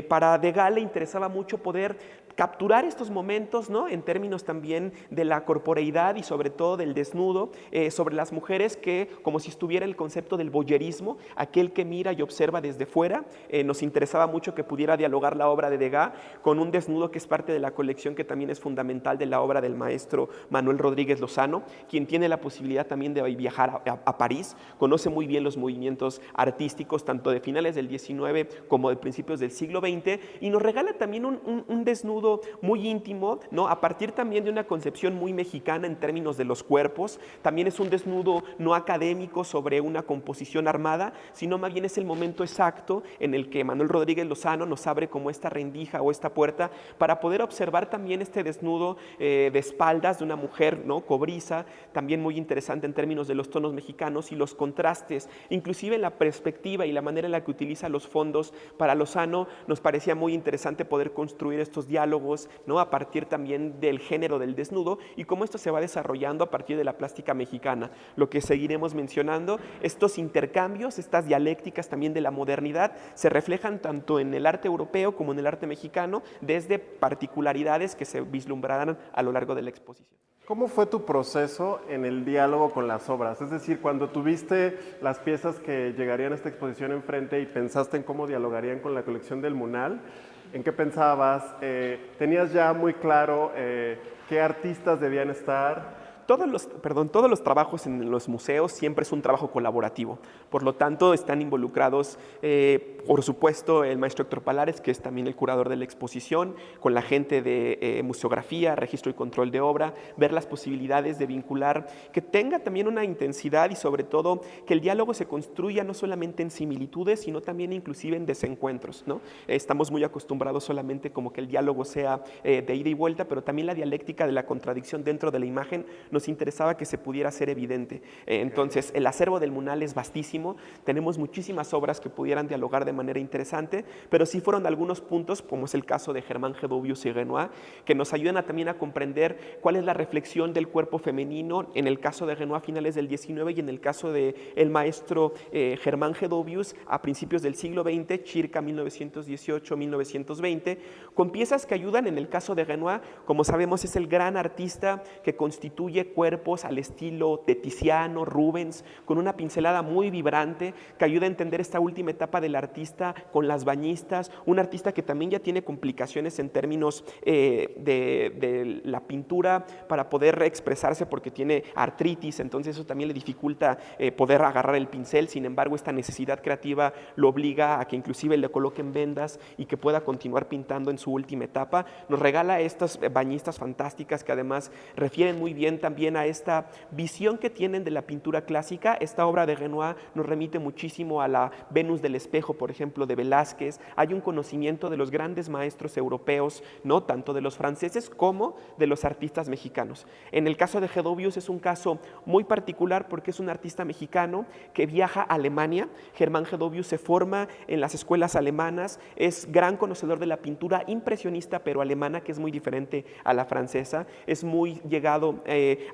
Para Degas le interesaba mucho poder capturar estos momentos, ¿no? En términos también de la corporeidad y sobre todo del desnudo, sobre las mujeres que, como si estuviera el concepto del voyerismo, aquel que mira y observa desde fuera. Nos interesaba mucho que pudiera dialogar la obra de Degas con un desnudo que es parte de la colección, que también es fundamental de la obra del maestro Manuel Rodríguez Lozano, quien tiene la posibilidad también de viajar a París, conoce muy bien los movimientos artísticos, tanto de finales del XIX como de principios del siglo XX, y nos regala también un desnudo muy íntimo, ¿no? A partir también de una concepción muy mexicana en términos de los cuerpos. También es un desnudo no académico sobre una composición armada, sino más bien es el momento exacto en el que Manuel Rodríguez Lozano nos abre como esta rendija o esta puerta para poder observar también este desnudo de espaldas de una mujer, ¿no? Cobriza, también muy interesante en términos de los tonos mexicanos y los contrastes, inclusive en la perspectiva y la manera en la que utiliza los fondos. Para Lozano nos parecía muy interesante poder construir estos diálogos, ¿no? A partir también del género del desnudo y cómo esto se va desarrollando a partir de la plástica mexicana. Lo que seguiremos mencionando, estos intercambios, estas dialécticas también de la modernidad, se reflejan tanto en el arte europeo como en el arte mexicano, desde particularidades que se vislumbrarán a lo largo de la exposición. ¿Cómo fue tu proceso en el diálogo con las obras? Es decir, cuando tuviste las piezas que llegarían a esta exposición enfrente y pensaste en cómo dialogarían con la colección del MUNAL, ¿en qué pensabas? ¿Tenías ya muy claro qué artistas debían estar? Todos los trabajos en los museos siempre es un trabajo colaborativo. Por lo tanto, están involucrados, por supuesto, el maestro Héctor Palares, que es también el curador de la exposición, con la gente de museografía, registro y control de obra, ver las posibilidades de vincular, que tenga también una intensidad y sobre todo que el diálogo se construya no solamente en similitudes, sino también inclusive en desencuentros, ¿no? Estamos muy acostumbrados solamente como que el diálogo sea de ida y vuelta, pero también la dialéctica de la contradicción dentro de la imagen nos interesaba que se pudiera hacer evidente. Entonces, el acervo del MUNAL es vastísimo, tenemos muchísimas obras que pudieran dialogar de manera interesante, pero sí fueron algunos puntos, como es el caso de Germán Gedovius y Renoir, que nos ayudan también a comprender cuál es la reflexión del cuerpo femenino, en el caso de Renoir a finales del XIX y en el caso del maestro Germán Gedovius a principios del siglo XX, circa 1918-1920, con piezas que ayudan. En el caso de Renoir, como sabemos, es el gran artista que constituye construye cuerpos al estilo de Tiziano, Rubens, con una pincelada muy vibrante que ayuda a entender esta última etapa del artista con las bañistas, un artista que también ya tiene complicaciones en términos de la pintura para poder expresarse porque tiene artritis, entonces eso también le dificulta poder agarrar el pincel. Sin embargo, esta necesidad creativa lo obliga a que inclusive le coloquen vendas y que pueda continuar pintando en su última etapa. Nos regala estas bañistas fantásticas que además refieren muy bien también a esta visión que tienen de la pintura clásica. Esta obra de Renoir nos remite muchísimo a la Venus del espejo, por ejemplo, de Velázquez. Hay un conocimiento de los grandes maestros europeos, ¿no? Tanto de los franceses como de los artistas mexicanos. En el caso de Gedovius es un caso muy particular porque es un artista mexicano que viaja a Alemania. Germán Gedovius se forma en las escuelas alemanas, es gran conocedor de la pintura impresionista pero alemana, que es muy diferente a la francesa, es muy llegado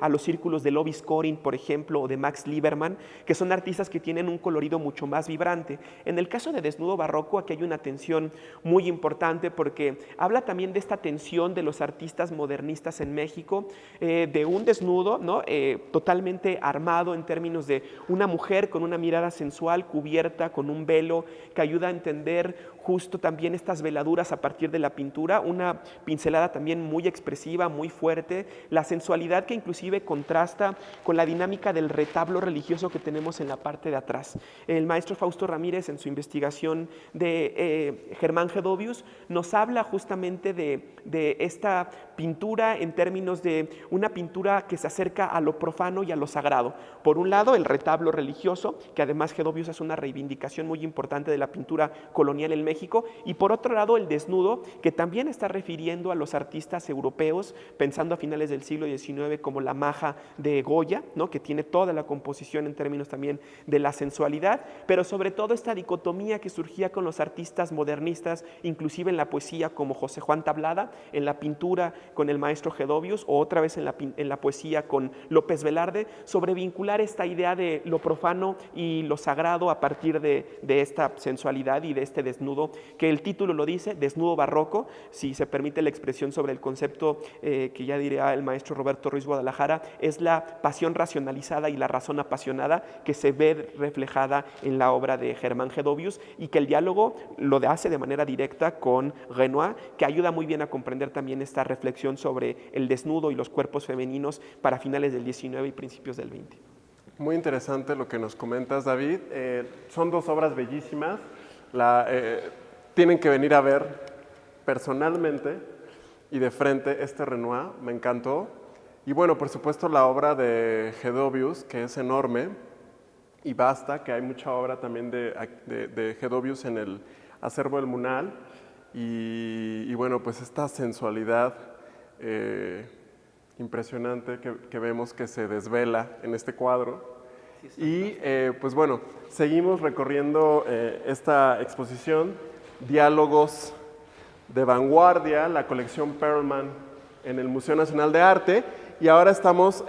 a los círculos de Lovis Corinth, por ejemplo, o de Max Liebermann, que son artistas que tienen un colorido mucho más vibrante. En el caso de Desnudo Barroco, aquí hay una tensión muy importante porque habla también de esta tensión de los artistas modernistas en México, de un desnudo, ¿no? Totalmente armado en términos de una mujer con una mirada sensual cubierta con un velo que ayuda a entender justo también estas veladuras a partir de la pintura, una pincelada también muy expresiva, muy fuerte, la sensualidad que inclusive contrasta con la dinámica del retablo religioso que tenemos en la parte de atrás. El maestro Fausto Ramírez, en su investigación de Germán Gedovius, nos habla justamente de esta pintura en términos de una pintura que se acerca a lo profano y a lo sagrado. Por un lado, el retablo religioso, que además Gedovius es una reivindicación muy importante de la pintura colonial en México, y por otro lado el desnudo, que también está refiriendo a los artistas europeos, pensando a finales del siglo XIX como la maja de Goya, ¿no? Que tiene toda la composición en términos también de la sensualidad, pero sobre todo esta dicotomía que surgía con los artistas modernistas, inclusive en la poesía como José Juan Tablada, en la pintura con el maestro Gedovius, o otra vez en la poesía con López Velarde, sobre vincular esta idea de lo profano y lo sagrado a partir de esta sensualidad y de este desnudo, que el título lo dice, Desnudo Barroco, si se permite la expresión sobre el concepto que ya diría el maestro Roberto Ruiz Guadalajara, es la pasión racionalizada y la razón apasionada que se ve reflejada en la obra de Germán Gedovius, y que el diálogo lo hace de manera directa con Renoir, que ayuda muy bien a comprender también esta reflexión sobre el desnudo y los cuerpos femeninos para finales del XIX y principios del XX. Muy interesante lo que nos comentas, David. Son dos obras bellísimas. Tienen que venir a ver personalmente y de frente este Renoir, me encantó. Y bueno, por supuesto la obra de Gedovius, que es enorme, y basta, que hay mucha obra también de Gedovius en el acervo del Munal. Y bueno, pues esta sensualidad impresionante que vemos que se desvela en este cuadro. Y pues bueno, seguimos recorriendo esta exposición, Diálogos de Vanguardia, la colección Perelman en el Museo Nacional de Arte, y ahora estamos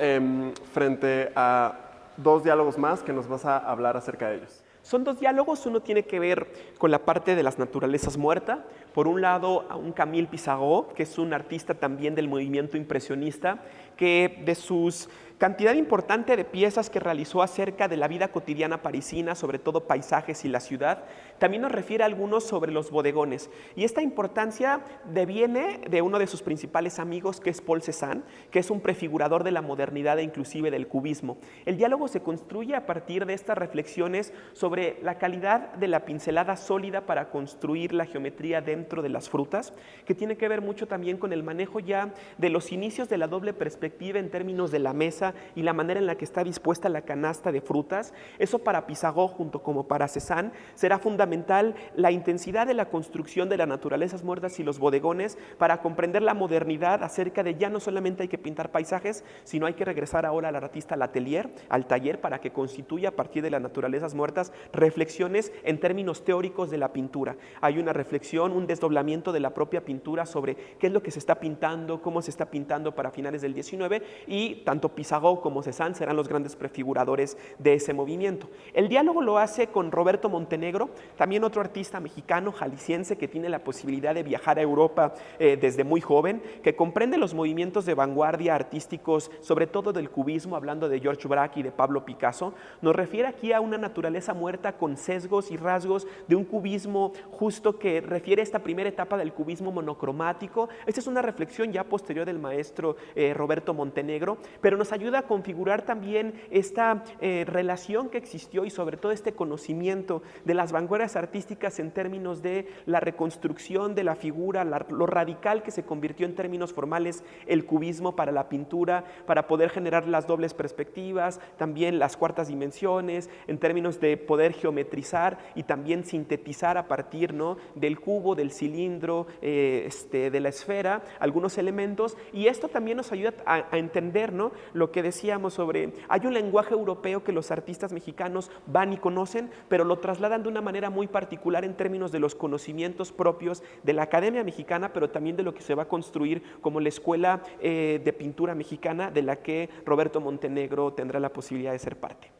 frente a dos diálogos más que nos vas a hablar acerca de ellos. Son dos diálogos, uno tiene que ver con la parte de las naturalezas muertas. Por un lado, a un Camille Pissarro, que es un artista también del movimiento impresionista, que de sus cantidad importante de piezas que realizó acerca de la vida cotidiana parisina, sobre todo paisajes y la ciudad, también nos refiere a algunos sobre los bodegones. Y esta importancia deviene de uno de sus principales amigos, que es Paul Cézanne, que es un prefigurador de la modernidad e inclusive del cubismo. El diálogo se construye a partir de estas reflexiones sobre la calidad de la pincelada sólida para construir la geometría dentro de las frutas, que tiene que ver mucho también con el manejo ya de los inicios de la doble perspectiva en términos de la mesa y la manera en la que está dispuesta la canasta de frutas. Eso para Pissarro, junto como para Cézanne, será fundamental la intensidad de la construcción de las naturalezas muertas y los bodegones para comprender la modernidad acerca de ya no solamente hay que pintar paisajes, sino hay que regresar ahora al artista al atelier, al taller, para que constituya a partir de las naturalezas muertas reflexiones en términos teóricos de la pintura. Hay una reflexión, un desdoblamiento de la propia pintura sobre qué es lo que se está pintando, cómo se está pintando para finales del XIX XIX, y tanto Pissarro como Cézanne serán los grandes prefiguradores de ese movimiento. El diálogo lo hace con Roberto Montenegro, también otro artista mexicano, jalisciense, que tiene la posibilidad de viajar a Europa desde muy joven, que comprende los movimientos de vanguardia artísticos, sobre todo del cubismo, hablando de George Braque y de Pablo Picasso. Nos refiere aquí a una naturaleza muerta con sesgos y rasgos de un cubismo justo que refiere a esta primera etapa del cubismo monocromático. Esta es una reflexión ya posterior del maestro Roberto Montenegro, pero nos ayuda a configurar también esta relación que existió y sobre todo este conocimiento de las vanguardias artísticas en términos de la reconstrucción de la figura, lo radical que se convirtió en términos formales el cubismo para la pintura, para poder generar las dobles perspectivas, también las cuartas dimensiones, en términos de poder geometrizar y también sintetizar a partir, ¿no?, del cubo, del cilindro, de la esfera, algunos elementos, y esto también nos ayuda a entender, ¿no?, lo que decíamos sobre, hay un lenguaje europeo que los artistas mexicanos van y conocen, pero lo trasladan de una manera muy particular en términos de los conocimientos propios de la Academia Mexicana, pero también de lo que se va a construir como la Escuela de Pintura Mexicana, de la que Roberto Montenegro tendrá la posibilidad de ser parte.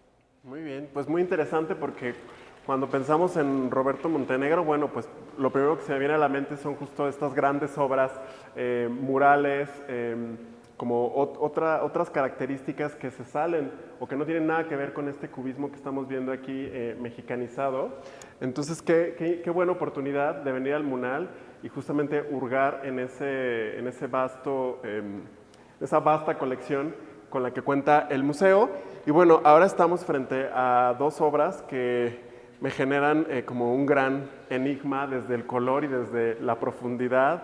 Muy bien, pues muy interesante porque cuando pensamos en Roberto Montenegro, bueno, pues lo primero que se me viene a la mente son justo estas grandes obras murales, como otras características que se salen o que no tienen nada que ver con este cubismo que estamos viendo aquí mexicanizado. Entonces, qué buena oportunidad de venir al MUNAL y justamente hurgar en esa vasta colección con la que cuenta el museo. Y bueno, ahora estamos frente a dos obras que me generan como un gran enigma desde el color y desde la profundidad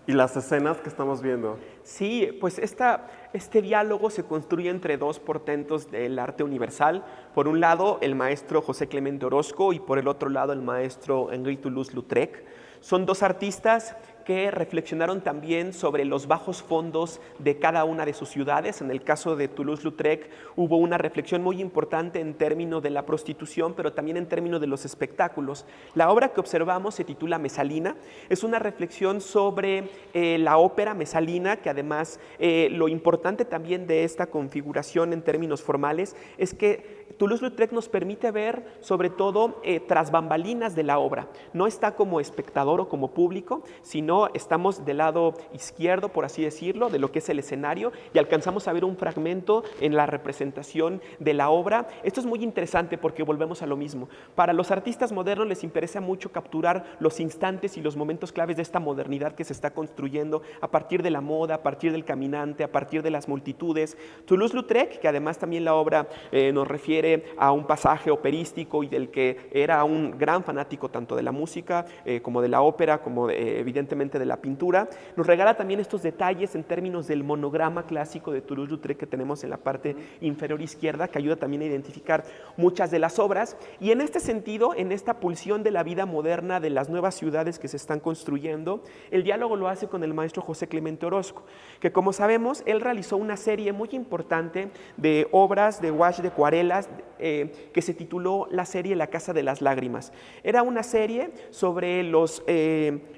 y las escenas que estamos viendo. Sí, pues este diálogo se construye entre dos portentos del arte universal. Por un lado, el maestro José Clemente Orozco y por el otro lado, el maestro Henri Toulouse-Lautrec. Son dos artistas que reflexionaron también sobre los bajos fondos de cada una de sus ciudades. En el caso de Toulouse-Lautrec hubo una reflexión muy importante en términos de la prostitución, pero también en términos de los espectáculos. La obra que observamos se titula Mesalina. Es una reflexión sobre la ópera Mesalina, que además lo importante también de esta configuración en términos formales es que Toulouse-Lautrec nos permite ver sobre todo tras bambalinas de la obra. No está como espectador o como público, sino estamos del lado izquierdo, por así decirlo, de lo que es el escenario y alcanzamos a ver un fragmento en la representación de la obra. Esto es muy interesante porque volvemos a lo mismo. Para los artistas modernos les interesa mucho capturar los instantes y los momentos claves de esta modernidad que se está construyendo a partir de la moda, a partir del caminante, a partir de las multitudes. Toulouse-Lautrec, que además también la obra nos refiere a un pasaje operístico y del que era un gran fanático tanto de la música como de la ópera, como evidentemente de la pintura, nos regala también estos detalles en términos del monograma clásico de Toulouse-Lautrec que tenemos en la parte inferior izquierda, que ayuda también a identificar muchas de las obras. Y en este sentido, en esta pulsión de la vida moderna de las nuevas ciudades que se están construyendo, el diálogo lo hace con el maestro José Clemente Orozco, que como sabemos, él realizó una serie muy importante de obras de wash, de acuarelas, que se tituló la serie La Casa de las Lágrimas. Era una serie sobre los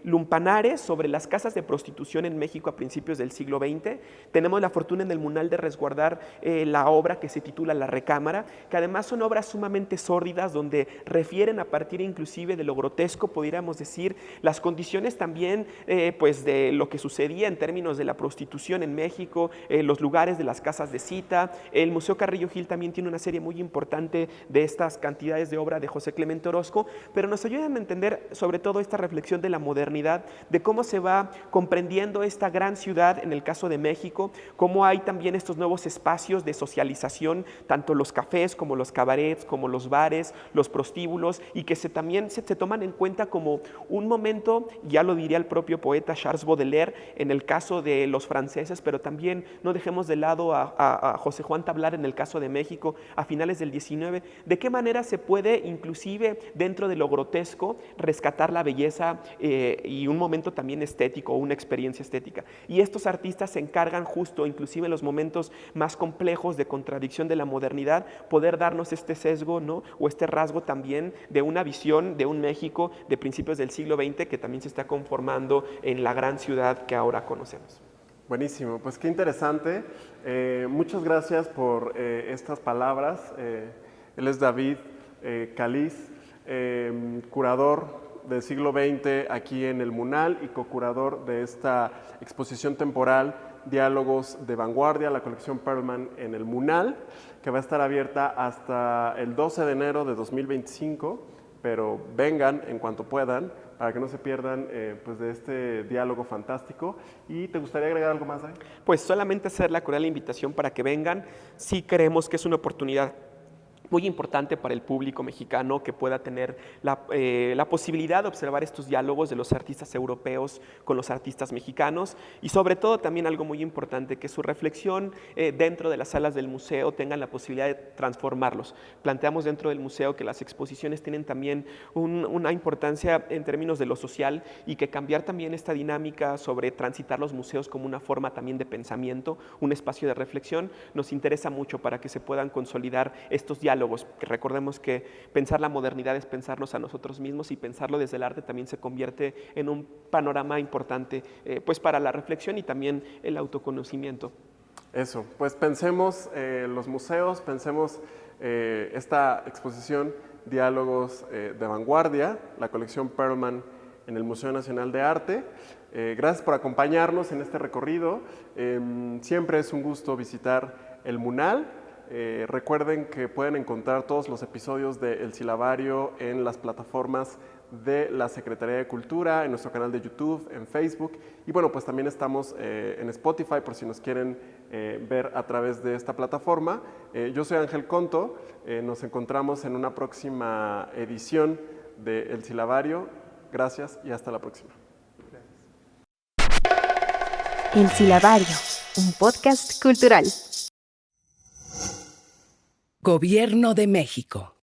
lumpanares, sobre las casas de prostitución en México a principios del siglo XX. Tenemos la fortuna en el MUNAL de resguardar la obra que se titula La Recámara, que además son obras sumamente sórdidas, donde refieren a partir inclusive de lo grotesco, podríamos decir, las condiciones también pues de lo que sucedía en términos de la prostitución en México, los lugares de las casas de cita. El Museo Carrillo Gil también tiene una serie muy importante de estas cantidades de obra de José Clemente Orozco, pero nos ayudan a entender sobre todo esta reflexión de la modernidad, de cómo se va comprendiendo esta gran ciudad en el caso de México, cómo hay también estos nuevos espacios de socialización, tanto los cafés como los cabarets, como los bares, los prostíbulos, y que también se toman en cuenta como un momento, ya lo diría el propio poeta Charles Baudelaire, en el caso de los franceses, pero también no dejemos de lado a José Juan Tablar en el caso de México a finales del 19, de qué manera se puede inclusive dentro de lo grotesco rescatar la belleza y un momento también estético, una experiencia estética. Y estos artistas se encargan justo, inclusive en los momentos más complejos de contradicción de la modernidad, poder darnos este sesgo, ¿no?, o este rasgo también de una visión de un México de principios del siglo XX que también se está conformando en la gran ciudad que ahora conocemos. Buenísimo, pues qué interesante. Muchas gracias por estas palabras. Él es David Caliz, curador del siglo XX aquí en el MUNAL y co-curador de esta exposición temporal Diálogos de Vanguardia, la colección Perlman en el MUNAL, que va a estar abierta hasta el 12 de enero de 2025, pero vengan en cuanto puedan para que no se pierdan pues de este diálogo fantástico. ¿Y te gustaría agregar algo más, David? Pues solamente hacer la cordial invitación para que vengan. Sí creemos que es una oportunidad muy importante para el público mexicano que pueda tener la posibilidad de observar estos diálogos de los artistas europeos con los artistas mexicanos y sobre todo también algo muy importante, que su reflexión dentro de las salas del museo tengan la posibilidad de transformarlos. Planteamos dentro del museo que las exposiciones tienen también una importancia en términos de lo social y que cambiar también esta dinámica sobre transitar los museos como una forma también de pensamiento, un espacio de reflexión, nos interesa mucho para que se puedan consolidar estos diálogos. Que recordemos que pensar la modernidad es pensarnos a nosotros mismos y pensarlo desde el arte también se convierte en un panorama importante pues para la reflexión y también el autoconocimiento. Eso, pues pensemos los museos, pensemos esta exposición Diálogos de Vanguardia, la colección Perlman en el Museo Nacional de Arte. Gracias por acompañarnos en este recorrido. Siempre es un gusto visitar el MUNAL. Recuerden que pueden encontrar todos los episodios de El Silabario en las plataformas de la Secretaría de Cultura, en nuestro canal de YouTube, en Facebook. Y bueno, pues también estamos en Spotify por si nos quieren ver a través de esta plataforma. Yo soy Ángel Conto. Nos encontramos en una próxima edición de El Silabario. Gracias y hasta la próxima. El Silabario, un podcast cultural. Gobierno de México.